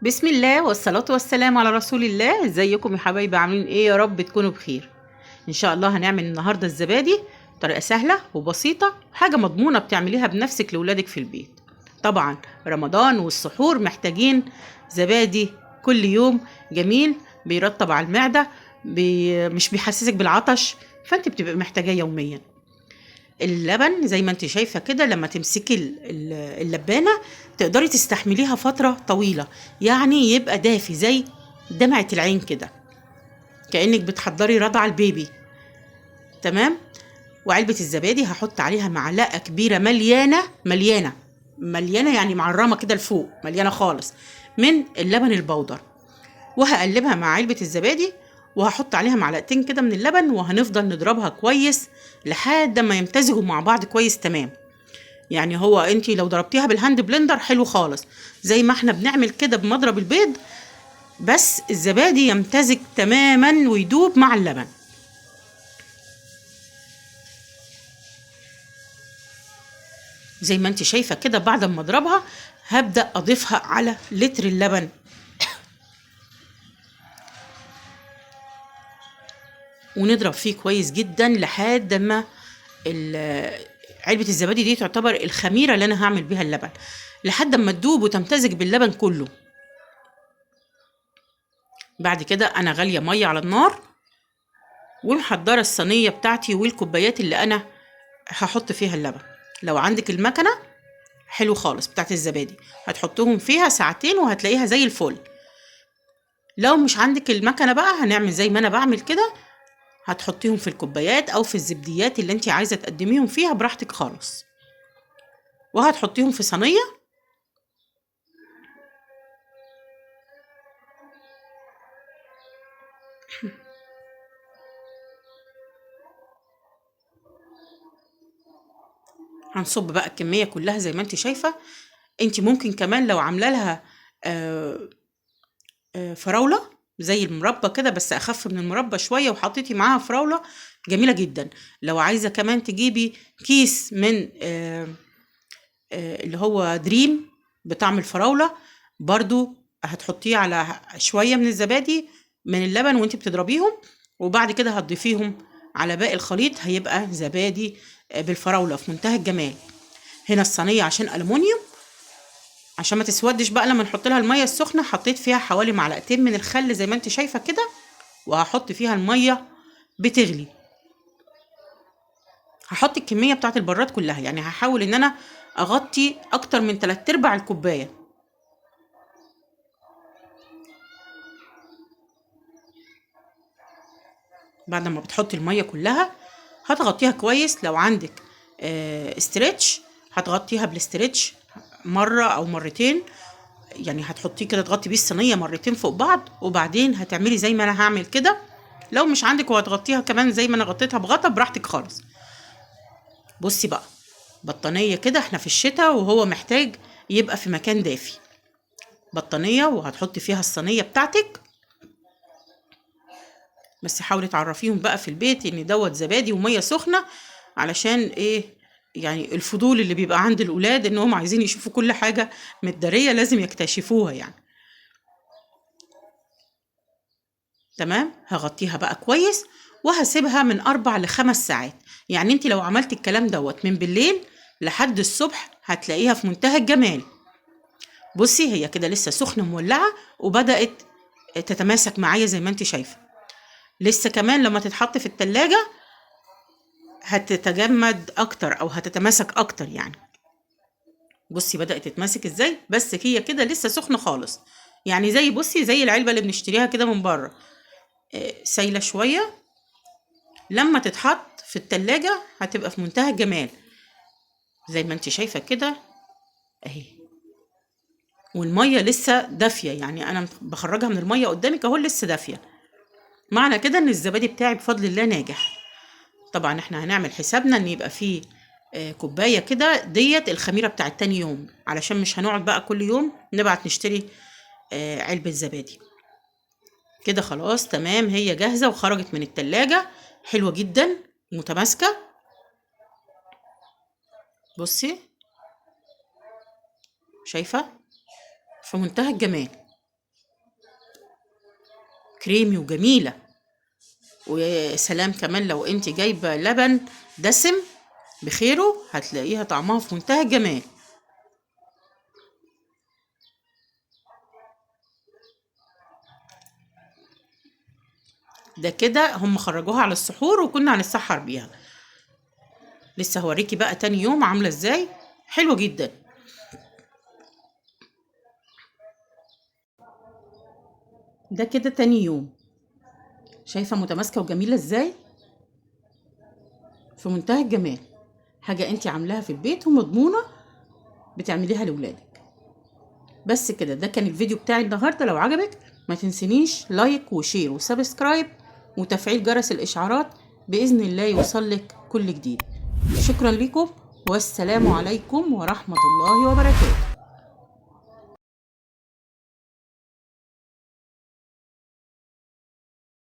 بسم الله والصلاة والسلام على رسول الله. ازيكم يا حبايبي؟ عاملين ايه؟ يا رب تكونوا بخير. ان شاء الله هنعمل النهاردة الزبادي طريقة سهلة وبسيطة، حاجة مضمونة بتعمليها بنفسك لولادك في البيت. طبعا رمضان والسحور محتاجين زبادي كل يوم، جميل بيرطب على المعدة، مش بيحسسك بالعطش، فانت بتبقى محتاجاه يوميا. اللبن زي ما انت شايفة كده، لما تمسكي اللبانة تقدري تستحمليها فترة طويلة، يعني يبقى دافي زي دمعة العين كده، كأنك بتحضري رضع البيبي. تمام. وعلبة الزبادي هحط عليها معلقة كبيرة مليانة مليانة مليانة، يعني معرمة كده لفوق، مليانة خالص من اللبن البودر، وهقلبها مع علبة الزبادي، وهحط عليها معلقتين كده من اللبن، وهنفضل نضربها كويس لحد ما يمتزجوا مع بعض كويس. تمام. يعني هو انتي لو ضربتيها بالهاند بلندر حلو خالص، زي ما احنا بنعمل كده بمضرب البيض، بس الزبادي يمتزج تماما ويدوب مع اللبن. زي ما انتي شايفة كده، بعد ما اضربها هبدأ اضيفها على لتر اللبن، ونضرب فيه كويس جدا لحد ما علبة الزبادي دي تعتبر الخميرة اللي انا هعمل بيها اللبن، لحد ما تدوب وتمتزج باللبن كله. بعد كده انا غالية مية على النار، ومحضرة الصينية بتاعتي والكوبايات اللي انا هحط فيها اللبن. لو عندك المكنة حلو خالص بتاعت الزبادي، هتحطهم فيها ساعتين وهتلاقيها زي الفل. لو مش عندك المكنة بقى، هنعمل زي ما انا بعمل كده، هتحطيهم في الكوبايات او في الزبديات اللي انت عايزة تقدميهم فيها براحتك خالص، وهتحطيهم في صينية. هنصب بقى الكمية كلها زي ما انت شايفة. انت ممكن كمان لو عاملة لها آه، فراولة زي المربى كده، بس اخف من المربى شوية، وحطيتي معاها فراولة، جميلة جدا. لو عايزة كمان تجيبي كيس من اللي هو دريم بطعم الفراولة، برضو هتحطيه على شوية من الزبادي من اللبن وانت بتضربيهم، وبعد كده هتضيفيهم على باقي الخليط، هيبقى زبادي بالفراولة في منتهى الجمال. هنا الصينية عشان ألمونيوم، عشان ما تسودش بقى لما نحط لها المية السخنة، حطيت فيها حوالي معلقتين من الخل زي ما انت شايفة كده، وهحط فيها المية بتغلي. هحط الكمية بتاعت البراد كلها، يعني هحاول ان انا اغطي اكتر من 3/4 الكوباية. بعد ما بتحطي المية كلها هتغطيها كويس. لو عندك استرتش هتغطيها بالاسترتش مرة او مرتين، يعني هتحطيه كده تغطي بيه الصينية مرتين فوق بعض، وبعدين هتعملي زي ما انا هعمل كده. لو مش عندك وهتغطيها كمان زي ما انا غطيتها بغطا، براحتك خالص. بصي بقى، بطانية كده، احنا في الشتاء وهو محتاج يبقى في مكان دافي. بطانية وهتحطي فيها الصينية بتاعتك، بس حاولي تعرفيهم بقى في البيت ان دوت زبادي ومية سخنة، علشان ايه؟ يعني الفضول اللي بيبقى عند الولاد انهم عايزين يشوفوا كل حاجة متدارية، لازم يكتشفوها يعني. تمام. هغطيها بقى كويس، وهسيبها من 4 ل5 ساعات. يعني انت لو عملت الكلام دوت من بالليل لحد الصبح هتلاقيها في منتهى الجمال. بصي هي كده لسه سخنة مولعة، وبدأت تتماسك معايا زي ما انت شايفة. لسه كمان لما تتحط في التلاجة هتتجمد اكتر او هتتماسك اكتر يعني. بصي بدأت تتماسك ازاي، بس هي كده لسه سخنة خالص، يعني زي بصي زي العلبة اللي بنشتريها كده من بره، سايلة شوية. لما تتحط في التلاجة هتبقى في منتهى الجمال زي ما انت شايفة كده اهي. والمية لسه دافية، يعني انا بخرجها من المية قدامك اهو لسه دافية، معنى كده ان الزبادي بتاعي بفضل الله ناجح. طبعا احنا هنعمل حسابنا ان يبقى فيه كوباية كده ديت الخميرة بتاعت تاني يوم، علشان مش هنقعد بقى كل يوم نبعت نشتري علبة زبادي. كده خلاص تمام، هي جاهزة وخرجت من التلاجة، حلوة جدا متماسكة. بصي شايفة، في منتهى الجمال. كريمي وجميلة. وسلام كمان لو انت جايبة لبن دسم بخيره، هتلاقيها طعمها في منتهى الجمال. ده كده هم خرجوها على السحور وكنا هنتسحر بيها. لسه هوريكي بقى تاني يوم عاملة ازاي، حلوة جدا. ده كده تاني يوم، شايفة متماسكة وجميلة ازاي، في منتهى الجمال. حاجة انت عاملاها في البيت ومضمونة بتعمليها لولادك. بس كده، ده كان الفيديو بتاعي النهاردة. لو عجبك ما تنسينيش لايك وشير وسبسكرايب وتفعيل جرس الإشعارات، بإذن الله يوصلك كل جديد. شكرا لكم، والسلام عليكم ورحمة الله وبركاته.